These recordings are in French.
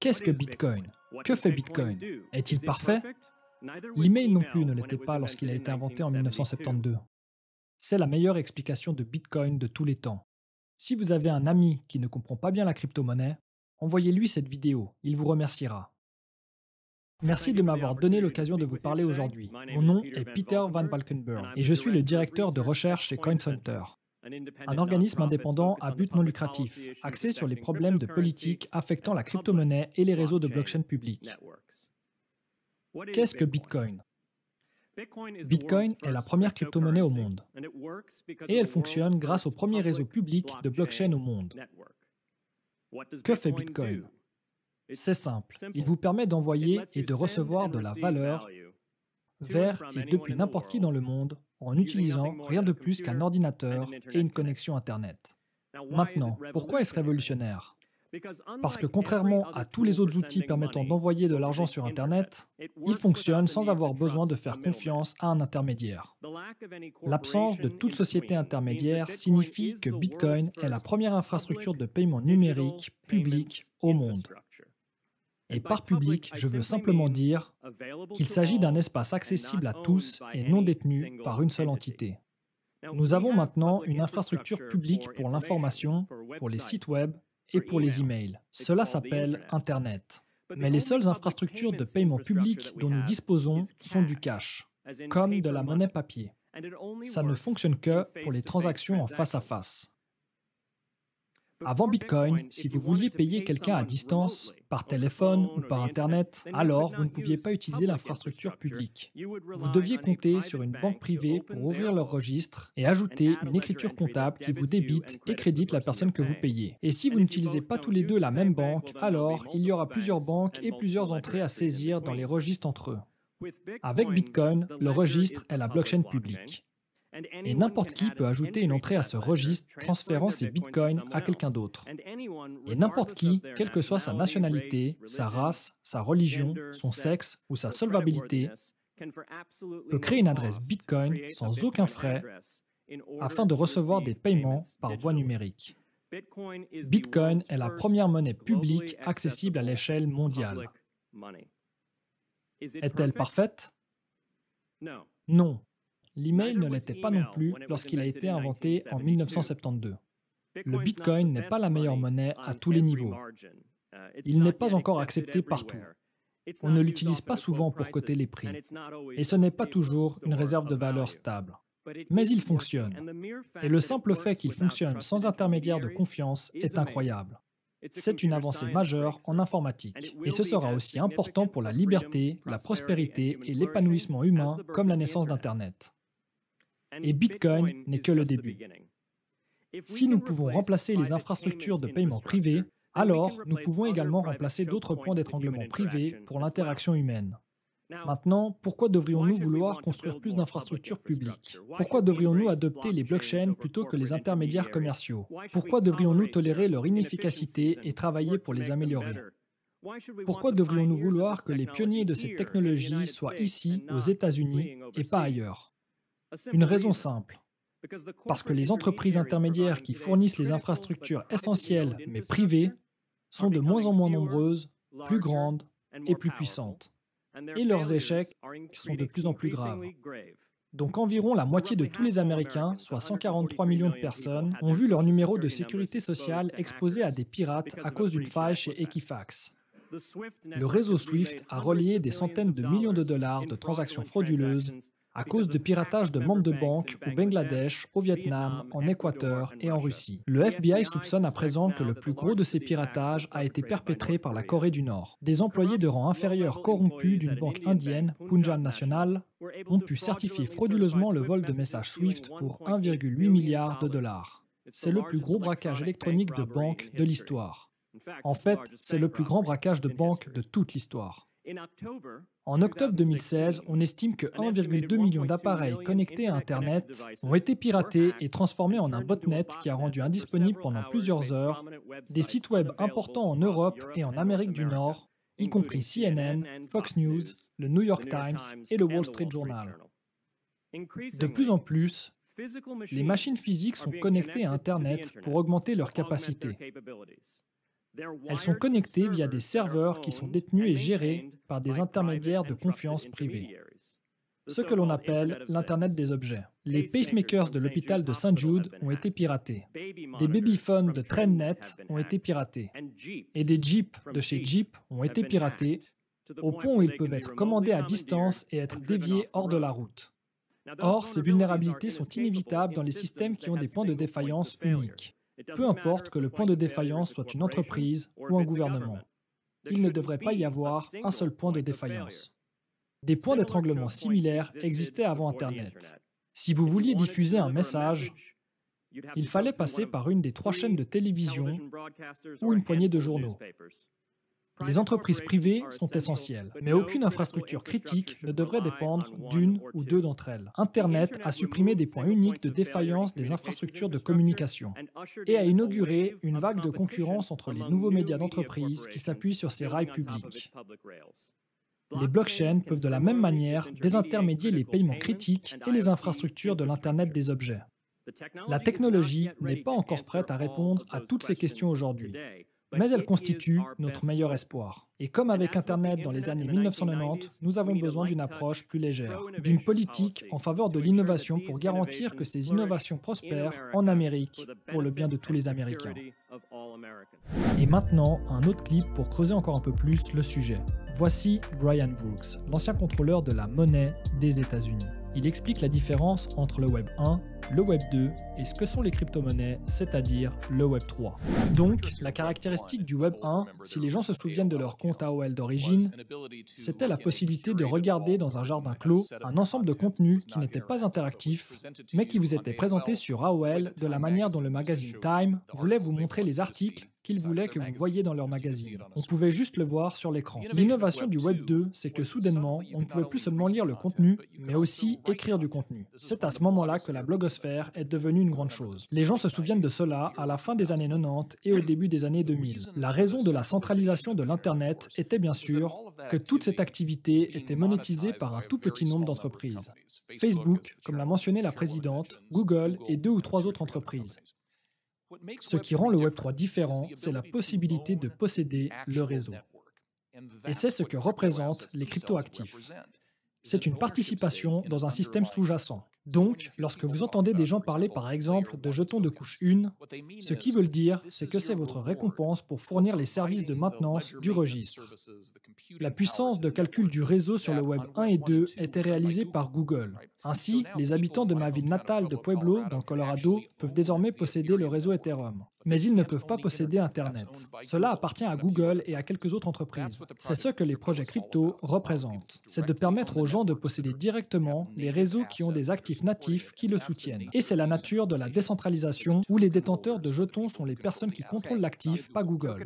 Qu'est-ce que Bitcoin? Que fait Bitcoin? Est-il parfait? L'email non plus ne l'était pas lorsqu'il a été inventé en 1972. C'est la meilleure explication de Bitcoin de tous les temps. Si vous avez un ami qui ne comprend pas bien la crypto-monnaie, envoyez-lui cette vidéo, il vous remerciera. Merci de m'avoir donné l'occasion de vous parler aujourd'hui. Mon nom est Peter Van Valkenburg et je suis le directeur de recherche chez CoinCenter, un organisme indépendant à but non lucratif, axé sur les problèmes de politique affectant la crypto-monnaie et les réseaux de blockchain publics. Qu'est-ce que Bitcoin? Bitcoin est la première crypto-monnaie au monde et elle fonctionne grâce au premier réseau public de blockchain au monde. Que fait Bitcoin? C'est simple, il vous permet d'envoyer et de recevoir de la valeur vers et depuis n'importe qui dans le monde en utilisant rien de plus qu'un ordinateur et une connexion Internet. Maintenant, pourquoi est-ce révolutionnaire? Parce que contrairement à tous les autres outils permettant d'envoyer de l'argent sur Internet, il fonctionne sans avoir besoin de faire confiance à un intermédiaire. L'absence de toute société intermédiaire signifie que Bitcoin est la première infrastructure de paiement numérique publique au monde. Et par public, je veux simplement dire qu'il s'agit d'un espace accessible à tous et non détenu par une seule entité. Nous avons maintenant une infrastructure publique pour l'information, pour les sites web et pour les emails. Cela s'appelle Internet. Mais les seules infrastructures de paiement public dont nous disposons sont du cash, comme de la monnaie papier. Ça ne fonctionne que pour les transactions en face à face. Avant Bitcoin, si vous vouliez payer quelqu'un à distance, par téléphone ou par Internet, alors vous ne pouviez pas utiliser l'infrastructure publique. Vous deviez compter sur une banque privée pour ouvrir leur registre et ajouter une écriture comptable qui vous débite et crédite la personne que vous payez. Et si vous n'utilisez pas tous les deux la même banque, alors il y aura plusieurs banques et plusieurs entrées à saisir dans les registres entre eux. Avec Bitcoin, le registre est la blockchain publique. Et n'importe qui peut ajouter une entrée à ce registre transférant ses bitcoins à quelqu'un d'autre. Et n'importe qui, quelle que soit sa nationalité, sa race, sa religion, son sexe ou sa solvabilité, peut créer une adresse bitcoin sans aucun frais afin de recevoir des paiements par voie numérique. Bitcoin est la première monnaie publique accessible à l'échelle mondiale. Est-elle parfaite? Non. L'email ne l'était pas non plus lorsqu'il a été inventé en 1972. Le Bitcoin n'est pas la meilleure monnaie à tous les niveaux. Il n'est pas encore accepté partout. On ne l'utilise pas souvent pour coter les prix. Et ce n'est pas toujours une réserve de valeur stable. Mais il fonctionne. Et le simple fait qu'il fonctionne sans intermédiaire de confiance est incroyable. C'est une avancée majeure en informatique. Et ce sera aussi important pour la liberté, la prospérité et l'épanouissement humain comme la naissance d'Internet. Et Bitcoin n'est que le début. Si nous pouvons remplacer les infrastructures de paiement privées, alors nous pouvons également remplacer d'autres points d'étranglement privés pour l'interaction humaine. Maintenant, pourquoi devrions-nous vouloir construire plus d'infrastructures publiques? Pourquoi devrions-nous adopter les blockchains plutôt que les intermédiaires commerciaux? Pourquoi devrions-nous tolérer leur inefficacité et travailler pour les améliorer? Pourquoi devrions-nous vouloir que les pionniers de ces technologies soient ici, aux États-Unis, et pas ailleurs? Une raison simple. Parce que les entreprises intermédiaires qui fournissent les infrastructures essentielles mais privées sont de moins en moins nombreuses, plus grandes et plus puissantes. Et leurs échecs sont de plus en plus graves. Donc environ la moitié de tous les Américains, soit 143 millions de personnes, ont vu leur numéro de sécurité sociale exposé à des pirates à cause d'une faille chez Equifax. Le réseau SWIFT a relayé des centaines de millions de dollars de transactions frauduleuses à cause de piratage de membres de banques au Bangladesh, au Vietnam, en Équateur et en Russie. Le FBI soupçonne à présent que le plus gros de ces piratages a été perpétré par la Corée du Nord. Des employés de rang inférieur corrompus d'une banque indienne, Punjab National, ont pu certifier frauduleusement le vol de messages SWIFT pour 1,8 milliard de dollars. C'est le plus gros braquage électronique de banque de l'histoire. En fait, c'est le plus grand braquage de banque de toute l'histoire. En octobre 2016, on estime que 1,2 million d'appareils connectés à Internet ont été piratés et transformés en un botnet qui a rendu indisponible pendant plusieurs heures des sites web importants en Europe et en Amérique du Nord, y compris CNN, Fox News, le New York Times et le Wall Street Journal. De plus en plus, les machines physiques sont connectées à Internet pour augmenter leur capacité. Elles sont connectées via des serveurs qui sont détenus et gérés par des intermédiaires de confiance privés, ce que l'on appelle l'Internet des objets. Les pacemakers de l'hôpital de St. Jude ont été piratés. Des babyphones de TrendNet ont été piratés. Et des Jeeps de chez Jeep ont été piratés au point où ils peuvent être commandés à distance et être déviés hors de la route. Or, ces vulnérabilités sont inévitables dans les systèmes qui ont des points de défaillance uniques. Peu importe que le point de défaillance soit une entreprise ou un gouvernement. Il ne devrait pas y avoir un seul point de défaillance. Des points d'étranglement similaires existaient avant Internet. Si vous vouliez diffuser un message, il fallait passer par une des 3 chaînes de télévision ou une poignée de journaux. Les entreprises privées sont essentielles, mais aucune infrastructure critique ne devrait dépendre d'une ou 2 d'entre elles. Internet a supprimé des points uniques de défaillance des infrastructures de communication et a inauguré une vague de concurrence entre les nouveaux médias d'entreprise qui s'appuient sur ces rails publics. Les blockchains peuvent de la même manière désintermédier les paiements critiques et les infrastructures de l'Internet des objets. La technologie n'est pas encore prête à répondre à toutes ces questions aujourd'hui, mais elle constitue notre meilleur espoir. Et comme avec Internet dans les années 1990, nous avons besoin d'une approche plus légère, d'une politique en faveur de l'innovation pour garantir que ces innovations prospèrent en Amérique pour le bien de tous les Américains. Et maintenant, un autre clip pour creuser encore un peu plus le sujet. Voici Brian Brooks, l'ancien contrôleur de la monnaie des États-Unis. Il explique la différence entre le Web 1, le Web 2 et ce que sont les crypto-monnaies, c'est-à-dire le Web 3. Donc, la caractéristique du Web 1, si les gens se souviennent de leur compte AOL d'origine, c'était la possibilité de regarder dans un jardin clos un ensemble de contenus qui n'étaient pas interactifs, mais qui vous étaient présentés sur AOL de la manière dont le magazine Time voulait vous montrer les articles qu'ils voulaient que vous voyiez dans leur magazine. On pouvait juste le voir sur l'écran. L'innovation du Web 2, c'est que soudainement, on ne pouvait plus seulement lire le contenu, mais aussi écrire du contenu. C'est à ce moment-là que la blogosphère est devenue une grande chose. Les gens se souviennent de cela à la fin des années 90 et au début des années 2000. La raison de la centralisation de l'Internet était bien sûr que toute cette activité était monétisée par un tout petit nombre d'entreprises. Facebook, comme l'a mentionné la présidente, Google et 2 ou 3 autres entreprises. Ce qui rend le Web3 différent, c'est la possibilité de posséder le réseau. Et c'est ce que représentent les cryptoactifs. C'est une participation dans un système sous-jacent. Donc, lorsque vous entendez des gens parler par exemple de jetons de couche 1, ce qu'ils veulent dire, c'est que c'est votre récompense pour fournir les services de maintenance du registre. La puissance de calcul du réseau sur le Web 1 et 2 était réalisée par Google. Ainsi, les habitants de ma ville natale de Pueblo, dans le Colorado, peuvent désormais posséder le réseau Ethereum. Mais ils ne peuvent pas posséder Internet. Cela appartient à Google et à quelques autres entreprises. C'est ce que les projets crypto représentent. C'est de permettre aux gens de posséder directement les réseaux qui ont des actifs natifs qui le soutiennent. Et c'est la nature de la décentralisation où les détenteurs de jetons sont les personnes qui contrôlent l'actif, pas Google.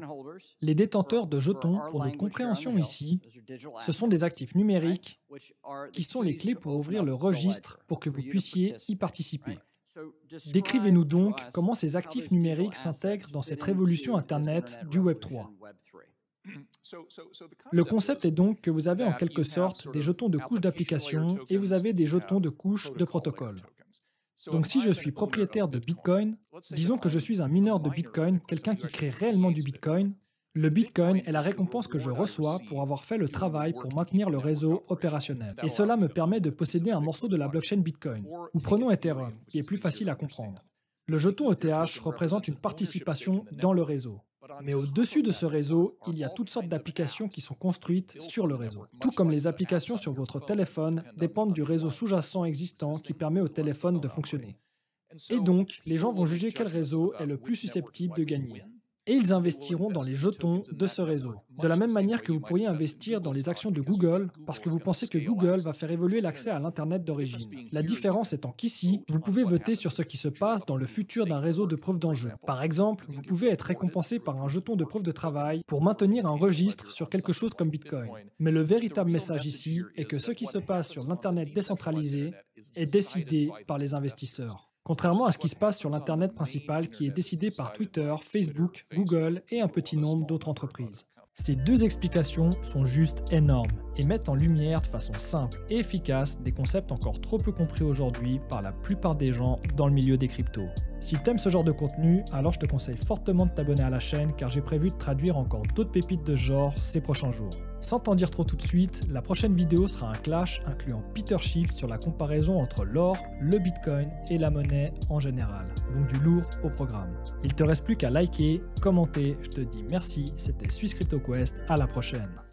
Les détenteurs de jetons, pour notre compréhension ici, ce sont des actifs numériques qui sont les clés pour ouvrir le registre pour que vous puissiez y participer. Décrivez-nous donc comment ces actifs numériques s'intègrent dans cette révolution Internet du Web 3. Le concept est donc que vous avez en quelque sorte des jetons de couche d'application et vous avez des jetons de couche de protocole. Donc si je suis propriétaire de Bitcoin, disons que je suis un mineur de Bitcoin, quelqu'un qui crée réellement du Bitcoin, le Bitcoin est la récompense que je reçois pour avoir fait le travail pour maintenir le réseau opérationnel. Et cela me permet de posséder un morceau de la blockchain Bitcoin. Ou prenons Ethereum, qui est plus facile à comprendre. Le jeton ETH représente une participation dans le réseau. Mais au-dessus de ce réseau, il y a toutes sortes d'applications qui sont construites sur le réseau. Tout comme les applications sur votre téléphone dépendent du réseau sous-jacent existant qui permet au téléphone de fonctionner. Et donc, les gens vont juger quel réseau est le plus susceptible de gagner. Et ils investiront dans les jetons de ce réseau. De la même manière que vous pourriez investir dans les actions de Google, parce que vous pensez que Google va faire évoluer l'accès à l'Internet d'origine. La différence étant qu'ici, vous pouvez voter sur ce qui se passe dans le futur d'un réseau de preuve d'enjeu. Par exemple, vous pouvez être récompensé par un jeton de preuve de travail pour maintenir un registre sur quelque chose comme Bitcoin. Mais le véritable message ici est que ce qui se passe sur l'Internet décentralisé est décidé par les investisseurs. Contrairement à ce qui se passe sur l'Internet principal qui est décidé par Twitter, Facebook, Google et un petit nombre d'autres entreprises. Ces deux explications sont juste énormes et mettent en lumière de façon simple et efficace des concepts encore trop peu compris aujourd'hui par la plupart des gens dans le milieu des cryptos. Si t'aimes ce genre de contenu, alors je te conseille fortement de t'abonner à la chaîne car j'ai prévu de traduire encore d'autres pépites de ce genre ces prochains jours. Sans t'en dire trop tout de suite, la prochaine vidéo sera un clash incluant Peter Schiff sur la comparaison entre l'or, le Bitcoin et la monnaie en général. Donc du lourd au programme. Il te reste plus qu'à liker, commenter, je te dis merci, c'était Swiss Crypto Quest, à la prochaine.